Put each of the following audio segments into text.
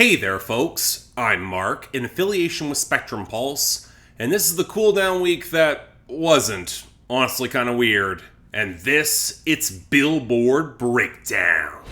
Hey there, folks. I'm Mark, in affiliation with Spectrum Pulse, and this is the cool down week that wasn't. Honestly, kind of weird. And it's Billboard BREAKDOwn.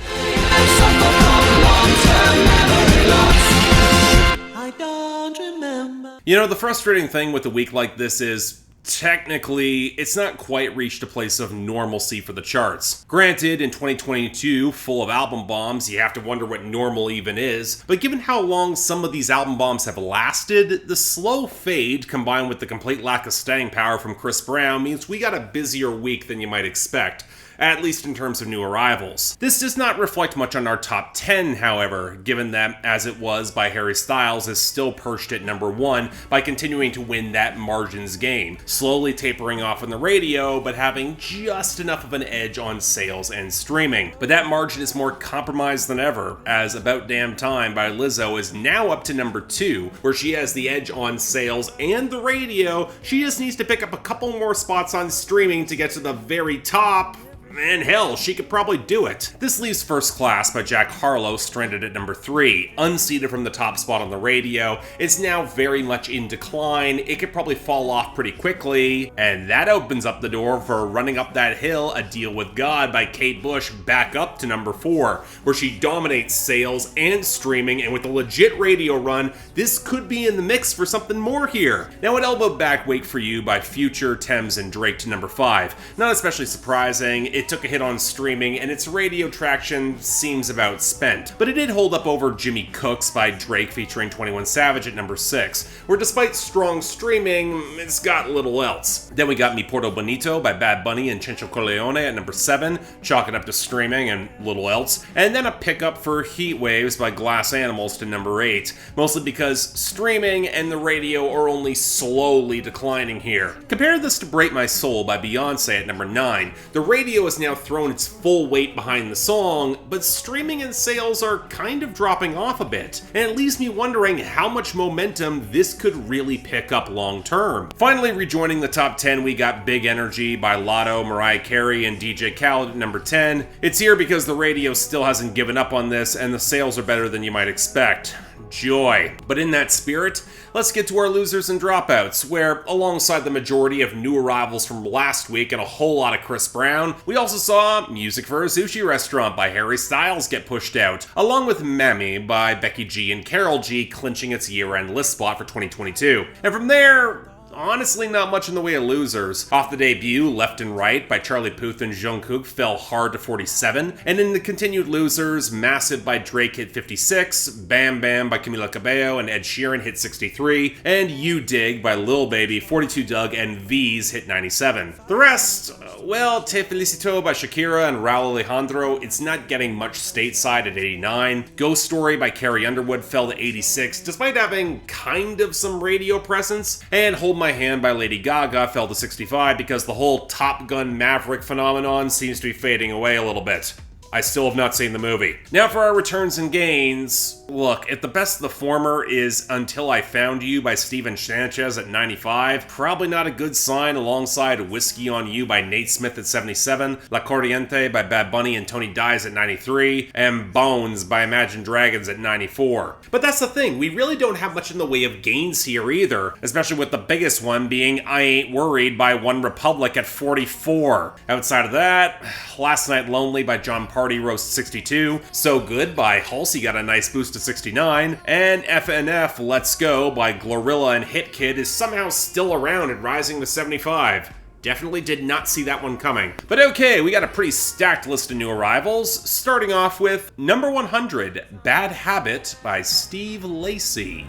I don't remember. You know, the frustrating thing with a week like this is, technically, it's not quite reached a place of normalcy for the charts. Granted, in 2022, full of album bombs, you have to wonder what normal even is, but given how long some of these album bombs have lasted, the slow fade combined with the complete lack of staying power from Chris Brown means we got a busier week than you might expect, at least in terms of new arrivals. This does not reflect much on our top 10, however, given that As It Was by Harry Styles is still perched at number 1 by continuing to win that margins game, slowly tapering off on the radio, but having just enough of an edge on sales and streaming. But that margin is more compromised than ever, as About Damn Time by Lizzo is now up to number 2, where she has the edge on sales and the radio. She just needs to pick up a couple more spots on streaming to get to the very top. And hell, she could probably do it. This leaves First Class by Jack Harlow stranded at number 3, unseated from the top spot on the radio. It's now very much in decline. It could probably fall off pretty quickly, and that opens up the door for Running Up That Hill, A Deal with God by Kate Bush back up to number 4, where she dominates sales and streaming, and with a legit radio run, this could be in the mix for something more here. Now an elbow back Wait For You by Future, Thames, and Drake to number 5. Not especially surprising. It took a hit on streaming, and its radio traction seems about spent. But it did hold up over Jimmy Cooks by Drake featuring 21 Savage at number 6, where despite strong streaming, it's got little else. Then we got Mi Porto Bonito by Bad Bunny and Chencho Corleone at number 7, chalking up to streaming and little else. And then a pickup for Heat Waves by Glass Animals to number 8, mostly because streaming and the radio are only slowly declining here. Compare this to Break My Soul by Beyonce at number 9. The radio has now thrown its full weight behind the song, but streaming and sales are kind of dropping off a bit, and it leaves me wondering how much momentum this could really pick up long term. Finally, rejoining the top 10, we got Big Energy by Lotto, Mariah Carey, and DJ Khaled at number 10. It's here because the radio still hasn't given up on this, and the sales are better than you might expect. Joy. But in that spirit, let's get to our losers and dropouts, where, alongside the majority of new arrivals from last week and a whole lot of Chris Brown, we also saw Music for a Sushi Restaurant by Harry Styles get pushed out, along with Mammy by Becky G and Carol G clinching its year-end list spot for 2022. And from there, honestly, not much in the way of losers. Off the debut, Left and Right by Charlie Puth and Jungkook fell hard to 47, and in the continued losers, Massive by Drake hit 56, Bam Bam by Camila Cabello and Ed Sheeran hit 63, and You Dig by Lil Baby, 42 Doug, and V's hit 97. The rest, well, Te Felicito by Shakira and Raul Alejandro, it's not getting much stateside at 89. Ghost Story by Carrie Underwood fell to 86, despite having kind of some radio presence, and Hold My Hand by Lady Gaga fell to 65 because the whole Top Gun Maverick phenomenon seems to be fading away a little bit. I still have not seen the movie. Now for our returns and gains. Look, if the best of the former is Until I Found You by Steven Sanchez at 95, probably not a good sign alongside Whiskey on You by Nate Smith at 77, La Corriente by Bad Bunny and Tony Diaz at 93, and Bones by Imagine Dragons at 94. But that's the thing, we really don't have much in the way of gains here either, especially with the biggest one being I Ain't Worried by One Republic at 44. Outside of that, Last Night Lonely by John Party rose to 62, So Good by Halsey got a nice boost to 69, and FNF Let's Go by Glorilla and Hit Kid is somehow still around and rising to 75. Definitely did not see that one coming. But okay, we got a pretty stacked list of new arrivals, starting off with number 100, Bad Habit by Steve Lacy.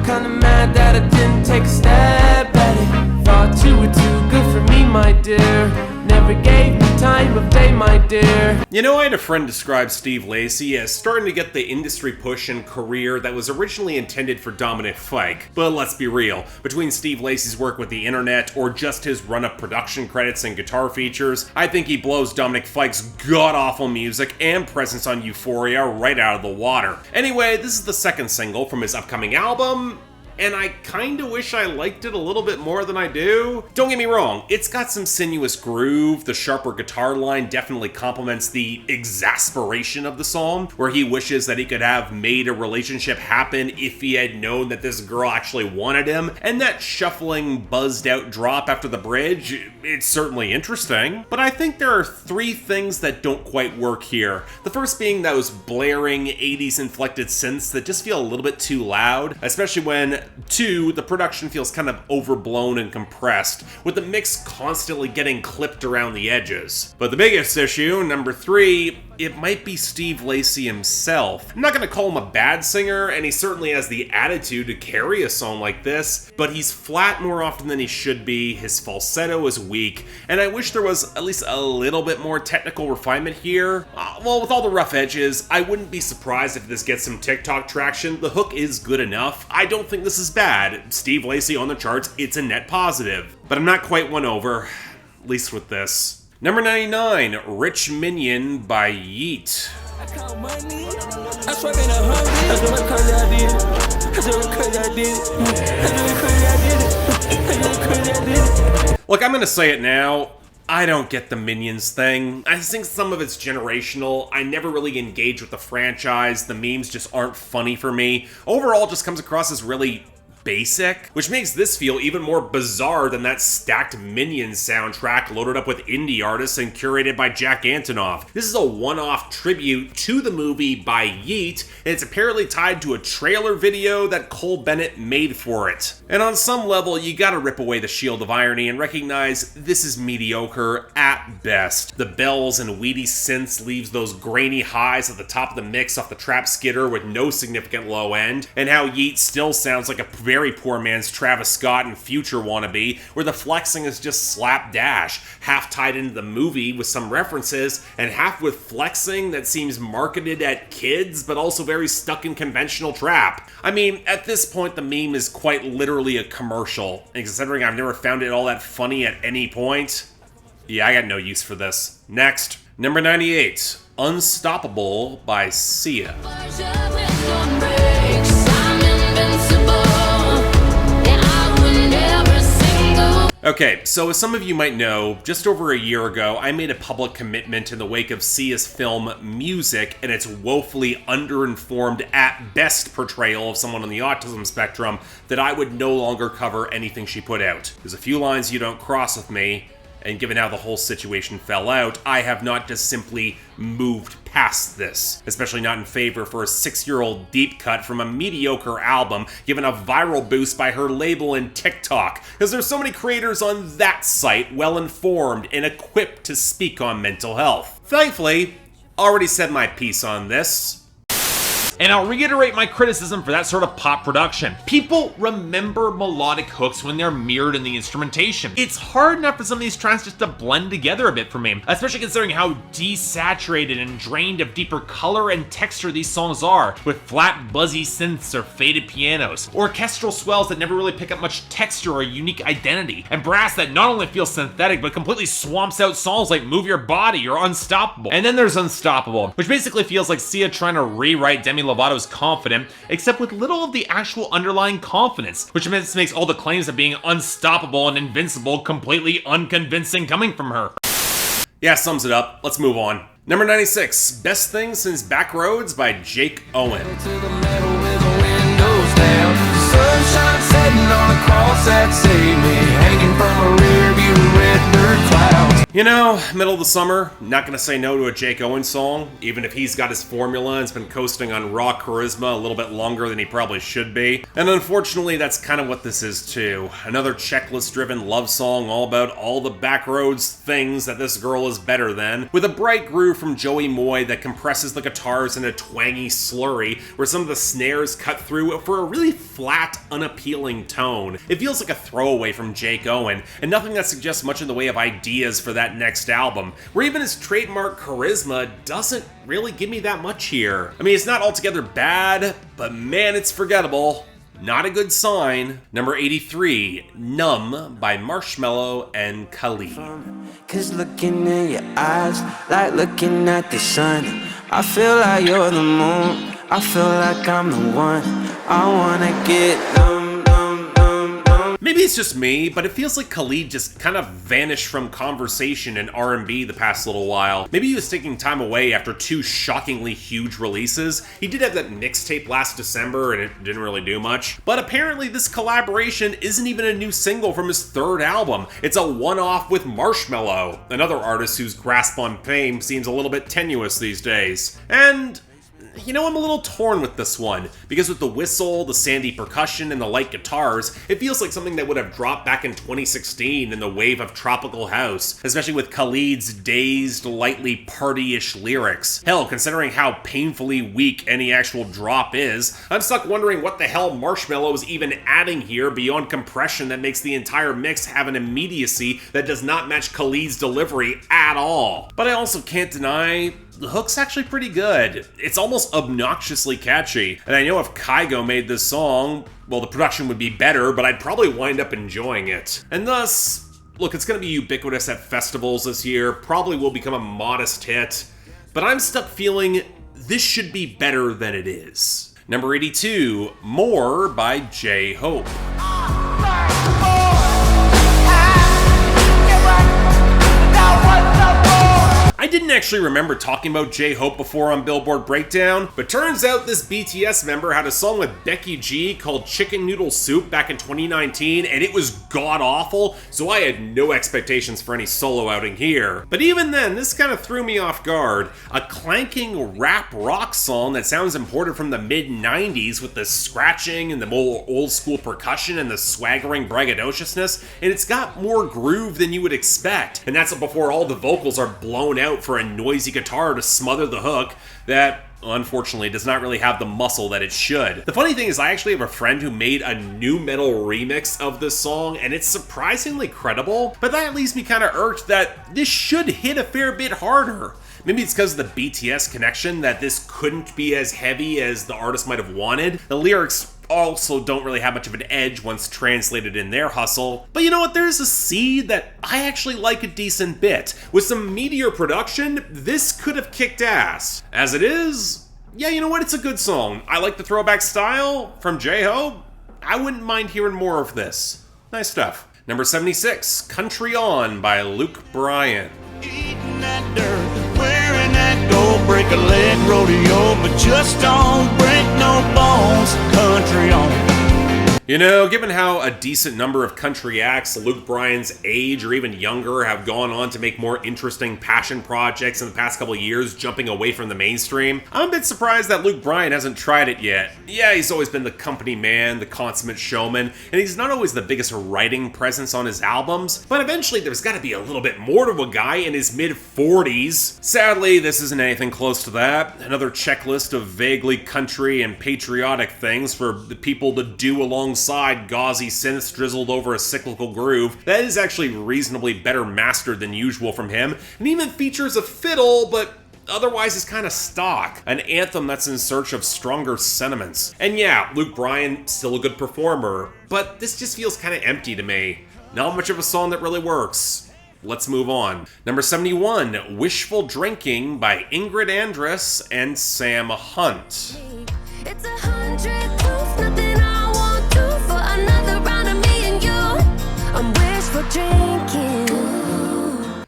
Kinda mad that I didn't take a stab at it. Thought you were too good for me, my dear. Never gave me time of day, my dear. You know, I had a friend describe Steve Lacy as starting to get the industry push and career that was originally intended for Dominic Fike. But let's be real, between Steve Lacy's work with the internet or just his run-up production credits and guitar features, I think he blows Dominic Fike's god-awful music and presence on Euphoria right out of the water. Anyway, this is the second single from his upcoming album, and I kinda wish I liked it a little bit more than I do. Don't get me wrong, it's got some sinuous groove, the sharper guitar line definitely complements the exasperation of the song, where he wishes that he could have made a relationship happen if he had known that this girl actually wanted him, and that shuffling, buzzed out drop after the bridge, it's certainly interesting. But I think there are three things that don't quite work here. The first being those blaring 80s inflected synths that just feel a little bit too loud, especially when, two, the production feels kind of overblown and compressed, with the mix constantly getting clipped around the edges. But the biggest issue, number three, it might be Steve Lacy himself. I'm not gonna call him a bad singer, and he certainly has the attitude to carry a song like this, but he's flat more often than he should be, his falsetto is weak, and I wish there was at least a little bit more technical refinement here. Well, with all the rough edges, I wouldn't be surprised if this gets some TikTok traction. The hook is good enough. I don't think this is bad. Steve Lacy on the charts, it's a net positive. But I'm not quite won over, at least with this. Number 99, Rich Minion by Yeat. Look, I'm gonna say it now. I don't get the Minions thing. I think some of it's generational. I never really engage with the franchise. The memes just aren't funny for me. Overall, it just comes across as really basic, which makes this feel even more bizarre than that stacked Minions soundtrack loaded up with indie artists and curated by Jack Antonoff. This is a one-off tribute to the movie by Yeat, and it's apparently tied to a trailer video that Cole Bennett made for it. And on some level, you gotta rip away the shield of irony and recognize this is mediocre at best. The bells and weedy synths leaves those grainy highs at the top of the mix off the trap skitter with no significant low end, and how Yeat still sounds like a very poor man's Travis Scott and Future wannabe, where the flexing is just slapdash, half tied into the movie with some references, and half with flexing that seems marketed at kids, but also very stuck in conventional trap. I mean, at this point, the meme is quite literally a commercial, and considering I've never found it all that funny at any point, yeah, I got no use for this. Next, number 98, Unstoppable by Sia. Okay, so as some of you might know, just over a year ago, I made a public commitment in the wake of Sia's film Music and its woefully underinformed, at best, portrayal of someone on the autism spectrum that I would no longer cover anything she put out. There's a few lines you don't cross with me, and given how the whole situation fell out, I have not just simply moved past this, especially not in favor for a 6-year-old deep cut from a mediocre album given a viral boost by her label and TikTok, because there's so many creators on that site well-informed and equipped to speak on mental health. Thankfully, already said my piece on this. And I'll reiterate my criticism for that sort of pop production. People remember melodic hooks when they're mirrored in the instrumentation. It's hard enough for some of these tracks just to blend together a bit for me, especially considering how desaturated and drained of deeper color and texture these songs are, with flat, buzzy synths or faded pianos, orchestral swells that never really pick up much texture or unique identity, and brass that not only feels synthetic but completely swamps out songs like Move Your Body or Unstoppable. And then there's Unstoppable, which basically feels like Sia trying to rewrite Demi Lovato's Confident, except with little of the actual underlying confidence, which makes all the claims of being unstoppable and invincible completely unconvincing coming from her. Yeah, sums it up. Let's move on. Number 96, Best Thing Since Backroads by Jake Owen. Sunshine setting on a cross that saved me, hanging from a rear view red dirt cloud. You know, middle of the summer, not gonna say no to a Jake Owen song, even if he's got his formula and has been coasting on raw charisma a little bit longer than he probably should be. And unfortunately, that's kind of what this is too. Another checklist-driven love song all about all the Backroads things that this girl is better than, with a bright groove from Joey Moy that compresses the guitars in a twangy slurry, where some of the snares cut through for a really flat, unappealing tone. It feels like a throwaway from Jake Owen, and nothing that suggests much in the way of ideas for that next album, where even his trademark charisma doesn't really give me that much here. I mean, it's not altogether bad, but man, it's forgettable. Not a good sign. Number 83, Numb by Marshmello and Khalid. Cause looking in your eyes, like looking at the sun, I feel like you're the moon, I feel like I'm the one, I wanna get numb. it's just me, but it feels like Khalid just kind of vanished from conversation in R&B the past little while. Maybe he was taking time away after 2 shockingly huge releases. He did have that mixtape last December and it didn't really do much. But apparently this collaboration isn't even a new single from his 3rd album. It's a one-off with Marshmello, another artist whose grasp on fame seems a little bit tenuous these days. And you know, I'm a little torn with this one, because with the whistle, the sandy percussion, and the light guitars, it feels like something that would have dropped back in 2016 in the wave of tropical house, especially with Khalid's dazed, lightly party-ish lyrics. Hell, considering how painfully weak any actual drop is, I'm stuck wondering what the hell Marshmello is even adding here beyond compression that makes the entire mix have an immediacy that does not match Khalid's delivery at all. But I also can't deny the hook's actually pretty good. It's almost obnoxiously catchy, and I know if Kygo made this song, well, the production would be better, but I'd probably wind up enjoying it. And thus, look, it's gonna be ubiquitous at festivals this year, probably will become a modest hit, but I'm stuck feeling this should be better than it is. Number 82, More by J-Hope. I didn't actually remember talking about J-Hope before on Billboard Breakdown, but turns out this BTS member had a song with Becky G called Chicken Noodle Soup back in 2019, and it was god-awful, so I had no expectations for any solo outing here. But even then, this kind of threw me off guard. A clanking rap rock song that sounds imported from the mid-90s with the scratching and the more old-school percussion and the swaggering braggadociousness, and it's got more groove than you would expect, and that's before all the vocals are blown out for a noisy guitar to smother the hook that unfortunately does not really have the muscle that it should. The funny thing is I actually have a friend who made a new metal remix of this song and it's surprisingly credible, but that leaves me kind of irked that this should hit a fair bit harder. Maybe it's because of the BTS connection that this couldn't be as heavy as the artist might have wanted. The lyrics also don't really have much of an edge once translated in their hustle. But you know what, there's a seed that I actually like a decent bit. With some meatier production, this could have kicked ass. As it is, yeah, you know what, it's a good song. I like the throwback style from J-Hope. I wouldn't mind hearing more of this. Nice stuff. Number 76, Country On by Bryan. Eating that dirt, wearing that gold, break a leg rodeo, but just don't break no bones. Country on. You know, given how a decent number of country acts Bryan's age or even younger have gone on to make more interesting passion projects in the past couple of years, jumping away from the mainstream, I'm a bit surprised that Bryan hasn't tried it yet. Yeah, he's always been the company man, the consummate showman, and he's not always the biggest writing presence on his albums, but eventually there's gotta be a little bit more to a guy in his mid-40s. Sadly, this isn't anything close to that. Another checklist of vaguely country and patriotic things for the people to do alongside gauzy synths drizzled over a cyclical groove that is actually reasonably better mastered than usual from him, and even features a fiddle, but otherwise is kind of stock. An anthem that's in search of stronger sentiments. And yeah, Bryan, still a good performer, but this just feels kind of empty to me. Not much of a song that really works. Let's move on. Number 71, Wishful Drinking by Ingrid Andress and Sam Hunt. It's 100 proof, nothing I won't do for another round of me and you. I'm wishful drinking.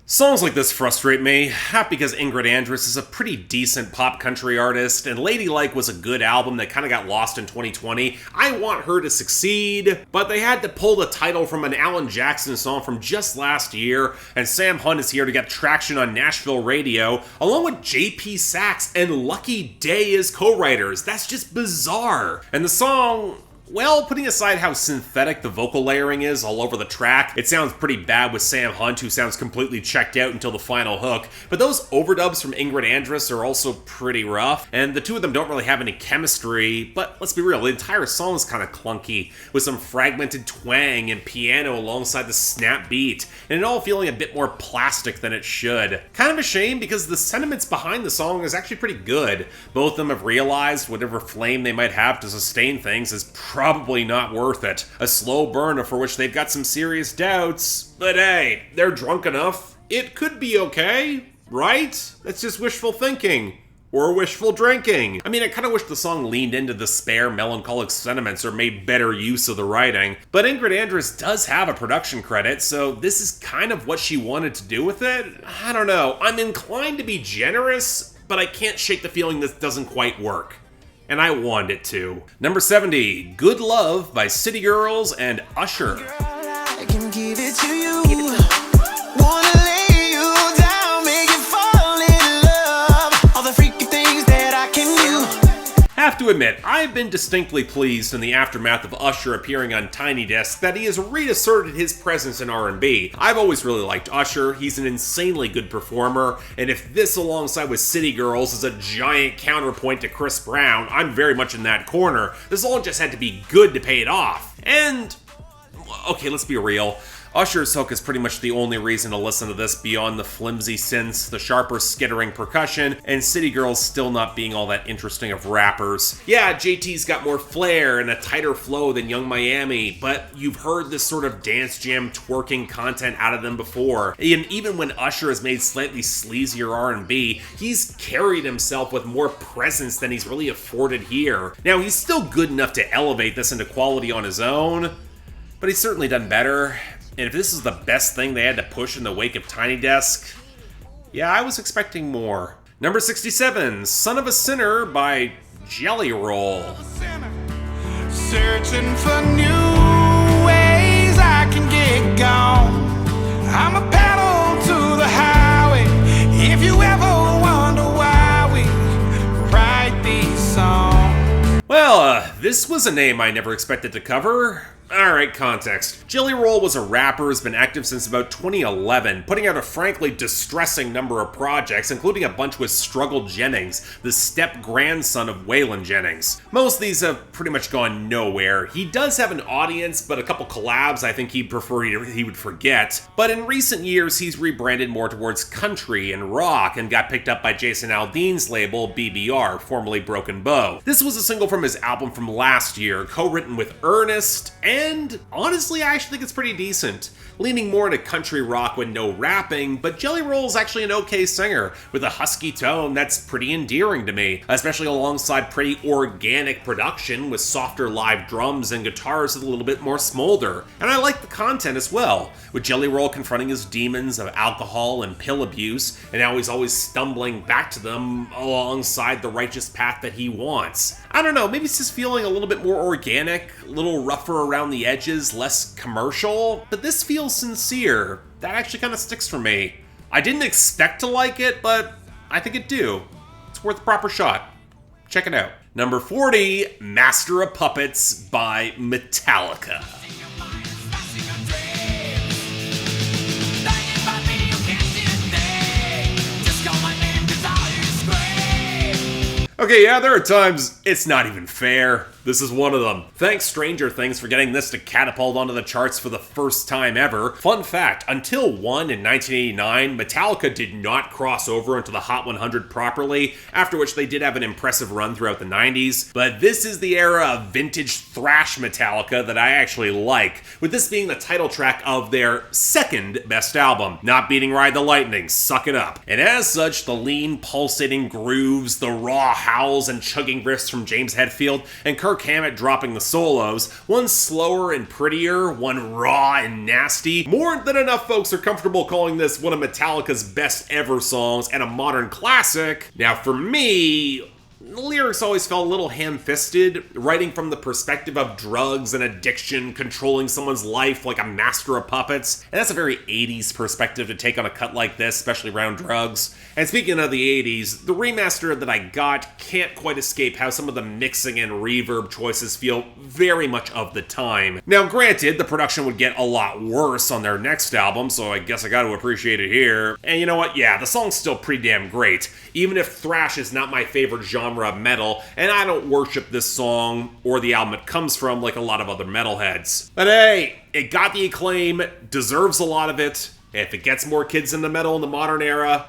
Songs like this frustrate me, not because Ingrid Andress is a pretty decent pop country artist, and Ladylike was a good album that kind of got lost in 2020. I want her to succeed, but they had to pull the title from an Alan Jackson song from just last year, and Sam Hunt is here to get traction on Nashville radio, along with JP Saxe and Lucky Day as co-writers. That's just bizarre. And the song, well, putting aside how synthetic the vocal layering is all over the track, it sounds pretty bad with Sam Hunt, who sounds completely checked out until the final hook, but those overdubs from Ingrid Andress are also pretty rough, and the two of them don't really have any chemistry, but let's be real, the entire song is kind of clunky, with some fragmented twang and piano alongside the snap beat, and it all feeling a bit more plastic than it should. Kind of a shame, because the sentiments behind the song is actually pretty good. Both of them have realized whatever flame they might have to sustain things is probably not worth it. A slow burn for which they've got some serious doubts, but hey, they're drunk enough. It could be okay, right? That's just wishful thinking. or wishful drinking. I mean, I kind of wish the song leaned into despair, melancholic sentiments, or made better use of the writing. But Ingrid Andress does have a production credit, so this is kind of what she wanted to do with it. I don't know. I'm inclined to be generous, but I can't shake the feeling this doesn't quite work. And I want it to. Number 70, Good Love by City Girls and Usher. I can give it to you. Wanna lay you down, make you fall in love. All the freaky things that I can do. Have to admit, I've been distinctly pleased in the aftermath of Usher appearing on Tiny Desk that he has reasserted his presence in R&B. I've always really liked Usher, he's an insanely good performer, and if this alongside with City Girls is a giant counterpoint to Chris Brown, I'm very much in that corner. This all just had to be good to pay it off. And okay, let's be real. Usher's hook is pretty much the only reason to listen to this beyond the flimsy synths, the sharper skittering percussion, and City Girls still not being all that interesting of rappers. Yeah, JT's got more flair and a tighter flow than Young Miami, but you've heard this sort of dance jam twerking content out of them before. And even when Usher has made slightly sleazier R&B, he's carried himself with more presence than he's really afforded here. Now, he's still good enough to elevate this into quality on his own, but he's certainly done better. And if this is the best thing they had to push in the wake of Tiny Desk, yeah, I was expecting more. Number 67, Son of a Sinner by Jelly Roll. Searching for new ways I can get gone. I'm a pedal to the highway. If you ever wonder why we write these songs. Well, this was a name I never expected to cover. Alright, context. Jelly Roll was a rapper who's been active since about 2011, putting out a frankly distressing number of projects, including a bunch with Struggle Jennings, the step-grandson of Waylon Jennings. Most of these have pretty much gone nowhere. He does have an audience, but a couple collabs I think he'd prefer he would forget. But in recent years, he's rebranded more towards country and rock, and got picked up by Jason Aldean's label, BBR, formerly Broken Bow. This was a single from his album from last year, co-written with Ernest, and honestly, I actually think it's pretty decent. Leaning more into country rock with no rapping, but Jelly Roll's actually an okay singer, with a husky tone that's pretty endearing to me, especially alongside pretty organic production with softer live drums and guitars with a little bit more smolder. And I like the content as well, with Jelly Roll confronting his demons of alcohol and pill abuse, and how he's always stumbling back to them alongside the righteous path that he wants. I don't know, maybe it's just feeling a little bit more organic, a little rougher around the edges, less commercial, but this feels sincere. That actually kind of sticks for me. I didn't expect to like it, but I think it do. It's worth a proper shot. Check it out. Number 40, Master of Puppets by Metallica. Okay, yeah, there are times it's not even fair. This is one of them. Thanks Stranger Things for getting this to catapult onto the charts for the first time ever. Fun fact, until One in 1989, Metallica did not cross over into the Hot 100 properly, after which they did have an impressive run throughout the 90s. But this is the era of vintage thrash Metallica that I actually like, with this being the title track of their second best album, not beating Ride the Lightning, Suck It Up. And as such, the lean, pulsating grooves, the raw howls and chugging riffs from James Hetfield, and Kirk Hammett dropping the solos, one slower and prettier, one raw and nasty. More than enough folks are comfortable calling this one of Metallica's best ever songs and a modern classic. Now for me, the lyrics always felt a little ham-fisted, writing from the perspective of drugs and addiction controlling someone's life like a master of puppets. And that's a very 80s perspective to take on a cut like this, especially around drugs. And speaking of the 80s, the remaster that I got can't quite escape how some of the mixing and reverb choices feel very much of the time. Now granted, the production would get a lot worse on their next album, so I guess I gotta appreciate it here. And you know what, yeah, the song's still pretty damn great, even if thrash is not my favorite genre of metal, and I don't worship this song or the album it comes from like a lot of other metalheads. But hey, it got the acclaim, deserves a lot of it. If it gets more kids into metal in the modern era,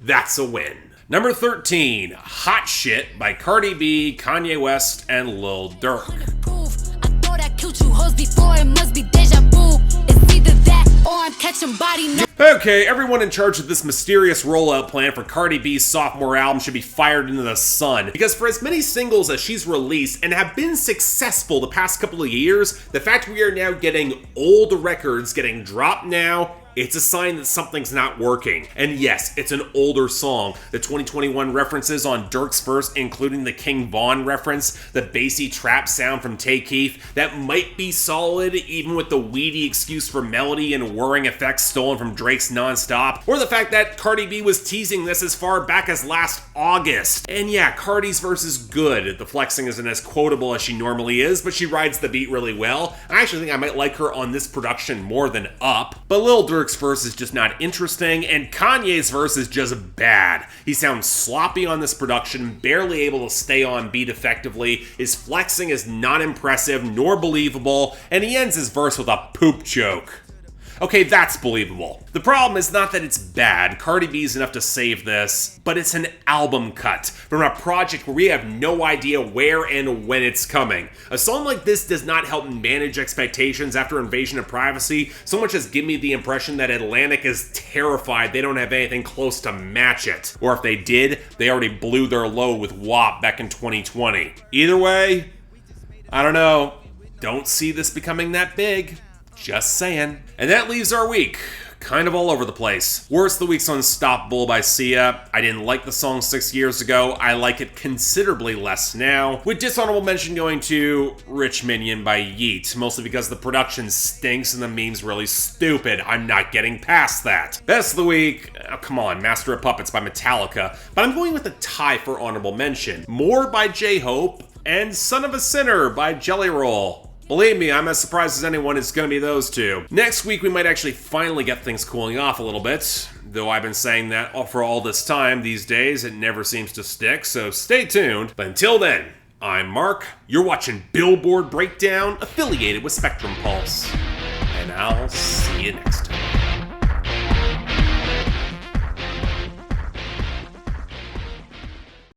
that's a win. Number 13, Hot Shit by Cardi B, Kanye West, and Lil Durk. I thought I killed you hoes before, it must be deja vu. It's either that or I'm catching body now. Okay, everyone in charge of this mysterious rollout plan for Cardi B's sophomore album should be fired into the sun, because for as many singles as she's released and have been successful the past couple of years, the fact we are now getting old records getting dropped now, it's a sign that something's not working. And yes, it's an older song. The 2021 references on Durk's verse, including the King Von reference, the bassy trap sound from Tay Keith, that might be solid even with the weedy excuse for melody and whirring effects stolen from Drake's Nonstop, or the fact that Cardi B was teasing this as far back as last August. And yeah, Cardi's verse is good. The flexing isn't as quotable as she normally is, but she rides the beat really well. I actually think I might like her on this production more than Up. But Lil Durk's verse is just not interesting, and Kanye's verse is just bad. He sounds sloppy on this production, barely able to stay on beat effectively, his flexing is not impressive nor believable, and he ends his verse with a poop joke. Okay, that's believable. The problem is not that it's bad, Cardi B's enough to save this, but it's an album cut from a project where we have no idea where and when it's coming. A song like this does not help manage expectations after Invasion of Privacy, so much as give me the impression that Atlantic is terrified they don't have anything close to match it. Or if they did, they already blew their load with WAP back in 2020. Either way, I don't know. Don't see this becoming that big. Just saying. And that leaves our week. Kind of all over the place. Worst of the week's Unstoppable by Sia. I didn't like the song 6 years ago. I like it considerably less now. With dishonorable mention going to Rich Minion by Yeat, mostly because the production stinks and the meme's really stupid. I'm not getting past that. Best of the week, oh, come on, Master of Puppets by Metallica. But I'm going with a tie for honorable mention. More by J-Hope and Son of a Sinner by Jelly Roll. Believe me, I'm as surprised as anyone it's going to be those two. Next week, we might actually finally get things cooling off a little bit. Though I've been saying that for all this time, these days it never seems to stick, so stay tuned. But until then, I'm Mark, you're watching Billboard Breakdown, affiliated with Spectrum Pulse. And I'll see you next time.